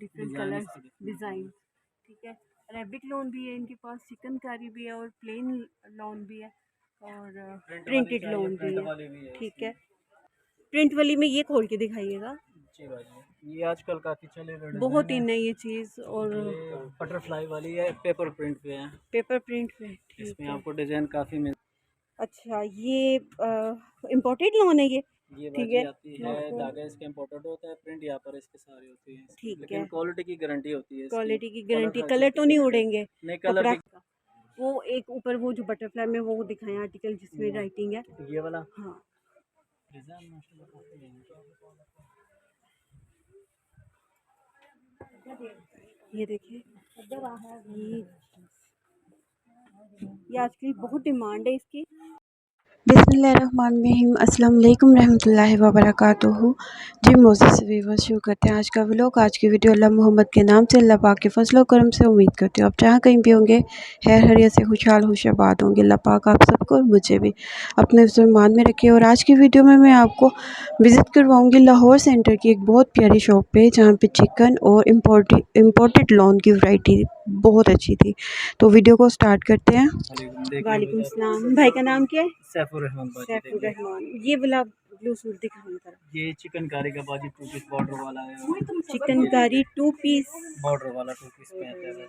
Different colours, design. ठीक है, Arabic lawn भी है इनके पास, चिकनकारी भी है और प्लेन लॉन भी है और प्रिंटेड लॉन भी है। ठीक है, प्रिंट वाली में ये खोल के दिखाइएगा। जी बाजी, ये आजकल काफ़ी चले हुए बहुत डिज़ाइन इन है। है ये चीज़ और बटरफ्लाई वाली है, पेपर प्रिंट पे है। पेपर प्रिंट पे। ठीक इसमें है, आपको डिज़ाइन काफ़ी मिल। अच्छा ये इम्पोर्टेड लॉन है ये? ये ठीक बाजी है, आती मैं है, आपको धागा इसका इम्पोर्टेड होता है, प्रिंट यहाँ पर इसके सारे होती है इसकी, ठीक लेकिन है, क्वालिटी की गारंटी होती है इसकी। क्वालिटी की कलर गारंटी, हर चीज़ कलर की तो नहीं गारंटी, उड़ेंगे? नहीं कलर कपड़ा भी। वो एक ऊपर वो जो बटरफ्लाई में वो दिखाएं आर्टिकल जिसमें राइटिंग है। ये वाला हाँ, डिज़ाइन माशाल्लाह काफ़ी है। ये देखिए, ये आजकल बहुत डिमांड है इसकी। बिस्मिल्लाहिर्रहमानिर्रहीम, अस्सलाम वालेकुम रहमतुल्लाहि व बरकातुहू। जी मोज़ेज़ से व्यूअर्स, शुरू करते हैं आज का व्लॉग। आज की वीडियो अल्लाह मोहम्मद के नाम से, अल्लाह पाक के फजल करम से उम्मीद करती हूँ आप जहाँ कहीं भी होंगे खैर खैरियत से खुशहाल खुशाबाद होंगे। अल्लाह पाक आप सबको और मुझे भी अपने मान में रखे। और आज की वीडियो में मैं आपको विज़िट करवाऊँगी लाहौर सेंटर की एक बहुत प्यारी शॉप पे, जहाँ पे चिकन और इम्पोर्टेड लॉन की वैरायटी बहुत अच्छी थी। तो वीडियो को स्टार्ट करते हैं। वालेकुम सलाम, भाई का नाम क्या है? सैफुर रहमान बाजी। सैफुर रहमान। ये वाला ब्लू सूट दिखाने का, ये चिकनकारी का बाजी 2 पीस बॉर्डर वाला है। चिकनकारी 2 पीस। बॉर्डर वाला 2 पीस पे आता है।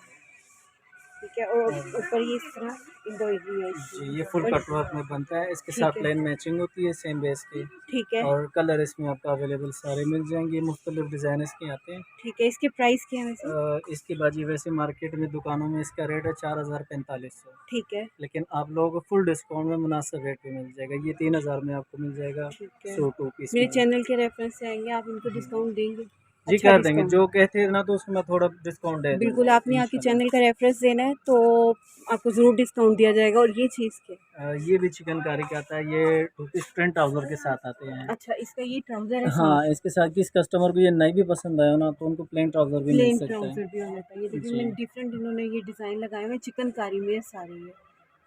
ठीक है, और ऊपर ये इस तरह एम्ब्रॉयडरी है जी, इसकी। ये फुल और कटवर्क में बनता है, इसके साथ ठीक है, प्लेन मैचिंग होती है सेम बेस की। ठीक है, और कलर इसमें आपको अवेलेबल सारे मिल जाएंगे, मुख्तलिफ डिज़ाइन इसके आते हैं। ठीक है। इसके प्राइस क्या है वैसे? इसकी बाजी वैसे मार्केट में दुकानों में इसका रेट है 4045 ठीक है, लेकिन आप लोगों को फुल डिस्काउंट में मुनासिब रेट पे मिल जाएगा। ये 3000 में आपको मिल जाएगा, ठीक है। 100 2 पीस मेरे में। चैनल के रेफरेंस से आएंगे, आप इनको डिस्काउंट देंगे? जी अच्छा कर देंगे, डिस्काउंट, जो कहते हैं ना तो उसमें मैं थोड़ा डिस्काउंट दे बिल्कुल। दूंगा आपने आपके चैनल इंशाल्लाह। का रेफरेंस देना है तो आपको ज़रूर डिस्काउंट दिया जाएगा। और ये चीज़ क्या है? ये भी चिकनकारी का आता है, ये 2 पीस प्रिंट ट्राउज़र के साथ आते हैं। अच्छा, इसका ये ट्राउज़र है हाँ, साथ, इसके साथ किस कस्टमर को ये नहीं भी पसंद आया ना तो उनको प्लेन ट्राउज़र भी मिल प्लेन सकता है। ट्राउज़र भी हो जाता है। ये देखिए, जी। मैंने डिफरेंट इन्होंने ये डिज़ाइन लगाए हुए हैं, चिकनकारी में है सारे ये।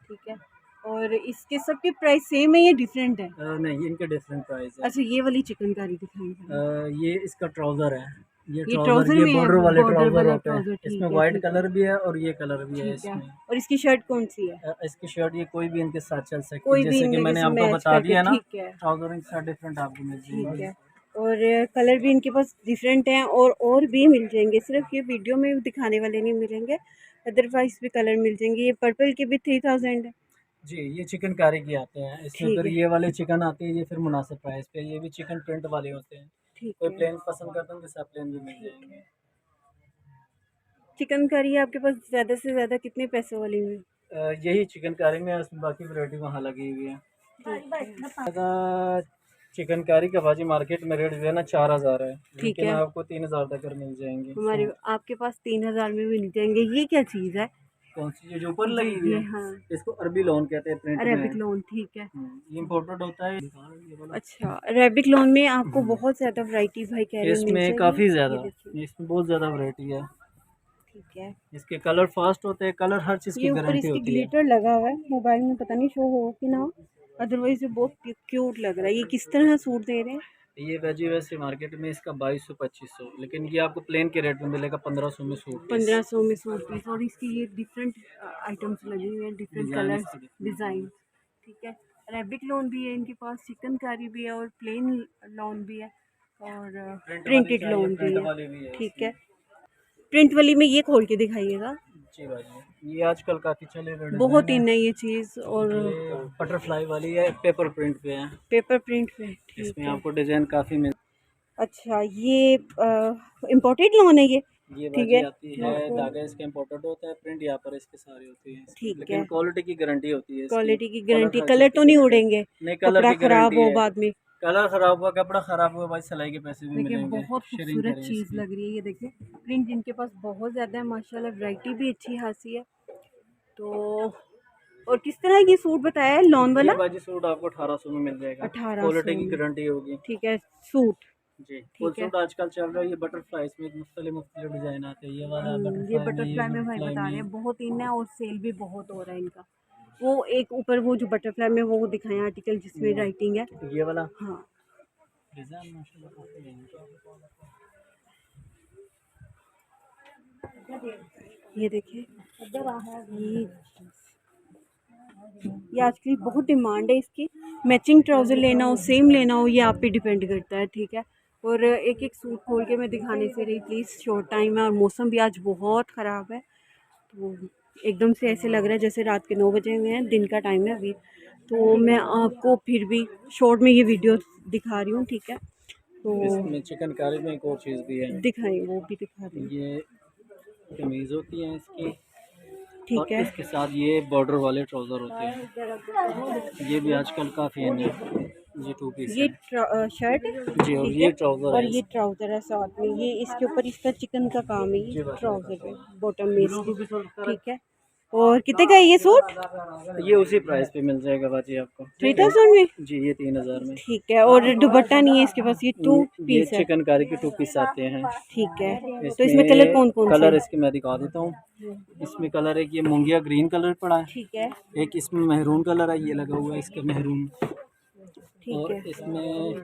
ठीक है, और इसके सबके प्राइस सेम है या डिफरेंट है? नहीं, इनके डिफरेंट प्राइस है। अच्छा, ये वाली चिकनकारी दिखाई पहले। ये इसका ट्राउज़र है। ये ये ट्राउज़र ट्राउज़र ये में है, बॉर्डर वाले बॉर्डर ट्राउज़र वाला होते हैं। ट्राउज़र। इसमें ठीक है, वाइट ठीक है, कलर भी है और ये कलर भी है ठीक है। इसमें। और इसकी शर्ट कौन सी है? इसकी शर्ट ये कोई भी इनके साथ चल सकती है, कोई भी जैसे कि इनके मैंने जैसे आपको मैच बता करके, दिया ना, ठीक है, ट्राउज़र इनके साथ डिफरेंट आपको मिल ठीक जाएगी। है। और कलर भी इनके पास डिफरेंट हैं और भी मिल जाएंगे, सिर्फ ये वीडियो में दिखाने वाले नहीं मिलेंगे, अदरवाइज भी कलर मिल जाएंगे। ये पर्पल के भी 3000 है। जी, ये चिकनकारी के आते हैं। इसमें ठीक फिर है, ये वाले चिकन आते हैं, ये फिर मुनासिब प्राइस पे। ये भी चिकन प्रिंट वाले होते हैं। ठीक कोई है, प्लेन पसंद करता है तो सब प्लेन भी मिल ठीक जाएंगे। है। चिकन करी आपके पास ज़्यादा से ज़्यादा कितने पैसों वाली में? यही चिकनकारी में है, उसमें बाकी वैरायटी वहाँ लगी हुई है। ठीक है, चिकनकारी का भाजी मार्केट में रेट जो है ना 4000 है, ठीक लेकिन है। आपको 3000 तक मिल जाएंगे हमारे सूट। आपके पास 3000 में भी मिल जाएंगे। ये क्या चीज़ है? कौन सी ये जो ऊपर जी, लगी हुई ये है, हाँ, इसको अरबी लोन कहते हैं, प्रिंट में है। Arabic loan. ठीक है, ये इम्पोर्टेड होता है ये वाला। अच्छा। अरेबिक लोन में आपको बहुत ज़्यादा वैरायटी भाई कह रहे हैं मिल इसमें जाएगी। काफ़ी ये ज़्यादा, देखिए, इसमें बहुत ज़्यादा वैरायटी है। ठीक है। इसके कलर फास्ट होते हैं, कलर हर चीज़ ये की ऊपर गारंटी इसकी होती है। ग्लिटर लगा हुआ है, मोबाइल में पता नहीं शो हो कि ना हो, अदरवाइज ये बहुत क्यूट लग रहा है। ये किस तरह सूट दे रहे हैं? ये वेजी वैसे मार्केट में इसका 2200 2500, लेकिन ये आपको प्लेन के रेट में मिलेगा 1500 में सूट पीस। 1500 में सूट पीस। और इसकी ये डिफरेंट आइटम्स लगे हुए हैं, डिफरेंट डिज़ाइन कलर्स, इसके डिफरेंट है। डिज़ाइन। ठीक है, अरेबिक लोन भी है इनके पास, चिकनकारी भी है और प्लेन लोन भी है और प्रिंट वाली प्रिंटेड चाहिए, लोन भी प्रिंट है। वाली भी है ठीक इसमें। है, प्रिंट वाली में ये खोल के दिखाइएगा। जी भाई, ये आजकल काफ़ी चले हुए बहुत डिज़ाइन है। इन है ये चीज़ और ये बटरफ्लाई वाली है, पेपर प्रिंट पे है। पेपर प्रिंट पे। इसमें ठीक है, आपको डिज़ाइन काफ़ी मिल। अच्छा ये इम्पोर्टेड लोन है ये? ये ठीक बाजी है, आती मैं है, आपको धागा इसका इम्पोर्टेड होता है, प्रिंट यहाँ पर इसके सारे होती है इसकी, ठीक लेकिन है, क्वालिटी की गारंटी होती है इसकी। क्वालिटी की कलर गारंटी, हर चीज़ कलर की तो नहीं गारंटी, उड़ेंगे? नहीं कलर कपड़ा की ख़राब गारंटी हो है। बाद में? कलर ख़राब हुआ, कपड़ा ख़राब हुआ भाई, सिलाई के पैसे भी देखिए, मिलेंगे, बहुत शेयरिंग खूबसूरत करें चीज़ इसकी। लग रही है। ये देखिए, प्रिंट इनके पास बहुत ज़्यादा है माशाल्लाह, वैरायटी भी अच्छी खासी है। तो और किस तरह ये सूट बताया है लॉन ये वाला? बाजी सूट आपको 1800 में मिल जाएगा, 1800 क्वालिटी की में। गारंटी होगी। ठीक है, सूट। जी, फुल ठीक है, सूट आजकल चल रहा है, ये बटरफ्लाई, इसमें मुख्तलिफ डिज़ाइन आते हैं। ये वाला ये बटरफ्लाई में, ये बटरफ्लाई में भाई बटरफ्लाई बता रहे में। हैं बहुत इन है और सेल भी बहुत हो रहा है इनका। वो एक ऊपर वो जो बटरफ्लाई में वो दिखाएं आर्टिकल जिसमें राइटिंग है। ये वाला हाँ, डिज़ाइन माशाल्लाह काफ़ी है। ये देखिए, ये आजकल बहुत डिमांड है इसकी। मैचिंग ट्राउज़र लेना हो, सेम लेना हो, ये आप पे डिपेंड करता है, ठीक है। और एक एक सूट खोल के मैं दिखाने से रही, प्लीज़ शॉर्ट टाइम है और मौसम भी आज बहुत ख़राब है, तो एकदम से ऐसे लग रहा है जैसे रात के 9 बजे हुए हैं, दिन का टाइम है अभी। तो मैं आपको फिर भी शॉर्ट में ये वीडियो दिखा रही हूँ, ठीक है। तो इसमें चिकनकारी में एक और चीज़ भी है, दिखाएं, वो भी दिखा दें, ये कमीज़ होती है इसकी, ठीक और है। इसके साथ ये बॉर्डर वाले ट्राउज़र होते हैं, ये भी आजकल काफ़ी है। ये 2 पीस ये है शर्ट, जी, और ठीक ये है। ट्राउज़र और है ये ट्राउज़र है साथ में, ये इसके ऊपर इसका चिकन का काम है, ये ट्राउज़र पे बॉटम में इसकी, ठीक है। और कितने का है ये सूट? ये उसी प्राइस पे मिल जाएगा बाजी आपको, 3000 में, जी, ये 3000 में, ठीक है। और दुपट्टा नहीं है इसके पास, ये 2 ये पीस है, चिकनकारी के 2 पीस आते हैं, ठीक है। तो इसमें कलर कौन कौन से कलर हैं? इसके मैं दिखा देता हूँ। इसमें कलर एक ये मूंगिया ग्रीन कलर पड़ा है, ठीक है, एक इसमें मेहरून कलर है, ये लगा हुआ है इसका मेहरून, ठीक और है। इसमें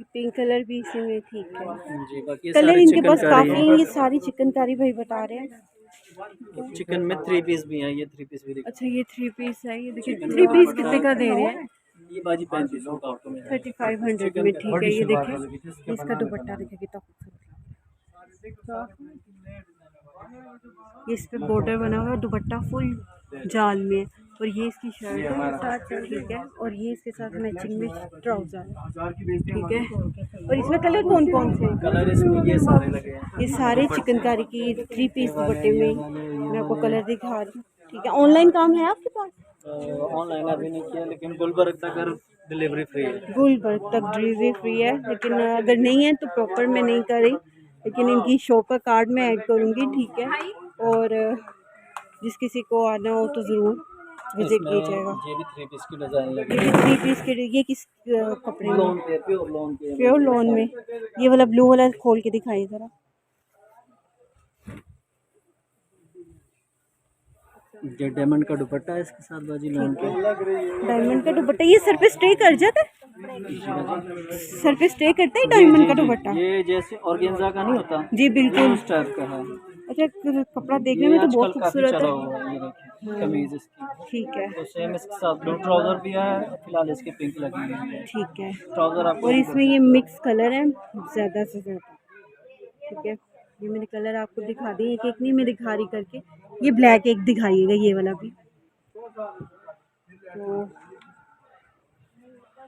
पिंक कलर भी इसी में, ठीक है। जी, बाकी ये कलर सारे इनके पास चिकनकारी काफ़ी हैं, ये सारी चिकनकारी भाई बता रहे हैं। हैं। चिकन में 3 पीस भी हैं, ये 3 पीस भी दिखा, अच्छा, ये 3 पीस है, ये देखिए 3 पीस कितने का दे रहे हैं? ये बाजी 3500 का आपको मिल जाएगा। 3500 में, ठीक है। ये देखिए, इसका दुपट्टा देखिए कितना खूबसूरत है, इस पे बॉर्डर बना हुआ है, दुपट्टा फुल जाल में, और ये इसकी शर्ट है, ठीक है। और ये इसके साथ मैचिंग में ट्राउज़र, ठीक है। और इसमें कलर कौन कौन से हैं? कलर इसमें ये सारे लगे हैं, ये सारे चिकनकारी की 3 पीस दुपट्टे में मैं आपको कलर दिखा रही हूँ, ठीक है। ऑनलाइन काम है आपके पास? ऑनलाइन अभी नहीं किया, लेकिन गुलबर्ग तक डिलीवरी फ्री है। गुलबर्ग तक डिलीवरी फ्री है, लेकिन अगर नहीं है तो प्रॉपर मैं नहीं कर रही, लेकिन इनकी शॉप का कार्ड मैं ऐड करूँगी, ठीक है। और जिस किसी को आना हो तो ज़रूर विजिट कीजिएगा। ये भी 3 पीस की डिज़ाइन लगी ये 3 पीस के, ये किस कपड़े में? लोन पे, प्योर लोन पे, प्योर लॉन में। ये वाला ब्लू वाला खोल के दिखाइए ज़रा। ये डायमंड का दुपट्टा है इसके साथ बाजी लोन पे, डायमंड का दुपट्टा, ये सर पे स्टे कर जाता है? सर पे स्टे करता है डायमंड का दुपट्टा? ये जैसे ऑर्गेन्जा का नहीं होता जी बिल्कुल, उस टाइप का है। अच्छा, कपड़ा देखने में तो बहुत खूबसूरत है, ये देखिए कमीज इसकी, ठीक है, तो सेम इसके साथ ब्लू ट्राउजर भी है, फिलहाल इसकी पिंक लगी हुई है, ठीक है। ट्राउजर आपको। और इसमें ये मिक्स कलर है ज़्यादा से ज़्यादा, ठीक है। ये मैंने कलर आपको दिखा दिए, एक एक नहीं मैं दिखा रही करके। ये ब्लैक एक दिखाइएगा, ये वाला भी। तो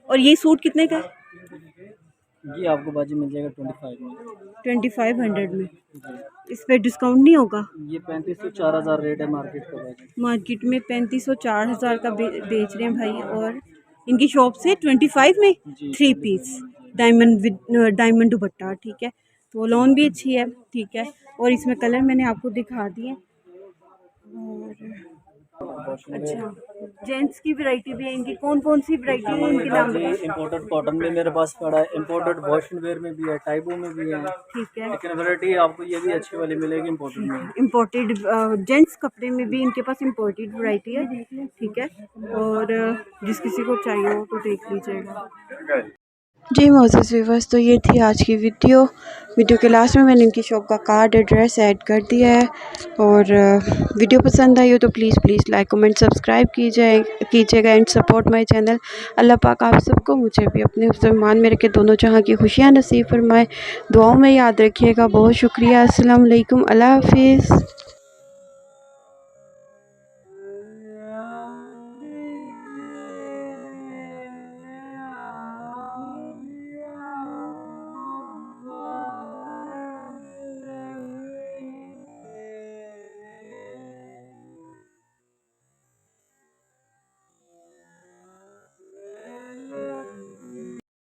और ये सूट कितने का है? ये आपको बाजी मिल जाएगा 25 में, 2500 में। इस पर डिस्काउंट नहीं होगा? ये 3500-4000 रेट है मार्केट का बाजी। मार्केट में 3500-4000 का बेच रहे हैं भाई, और इनकी शॉप से 25 में 3 piece diamond with diamond dupatta, ठीक है। तो लॉन भी अच्छी है, ठीक है। और इसमें कलर मैंने आपको दिखा दिए। और अच्छा, जेंट्स की वैरायटी भी है इनकी, कौन कौन सी वैरायटी है इनके नाम? इम्पोर्टेड कॉटन में मेरे पास पड़ा है, इम्पोर्टेड वॉशन वेयर में भी है, टाइबो में भी है, ठीक है। लेकिन वैरायटी आपको ये भी अच्छी वाली मिलेगी इम्पोर्टेड में। इम्पोर्टेड जेंट्स कपड़े में भी इनके पास इम्पोर्टेड वैरायटी है, ठीक है। और जिस किसी को चाहिए हो तो देख लीजिएगा। जी मोज़ेज़ व्यूअर्स, तो ये थी आज की वीडियो के लास्ट में मैंने इनकी शॉप का कार्ड एड्रेस ऐड कर दिया है। और वीडियो पसंद आई हो तो प्लीज़ लाइक कमेंट सब्सक्राइब कीजिएगा एंड सपोर्ट माय चैनल। अल्लाह पाक आप सबको, मुझे भी अपने ईमान में रखे, दोनों जहाँ की खुशियाँ नसीब फरमाए। दुआओं में याद रखिएगा। बहुत शुक्रिया। अस्सलाम वालेकुम, अल्लाह हाफिज़।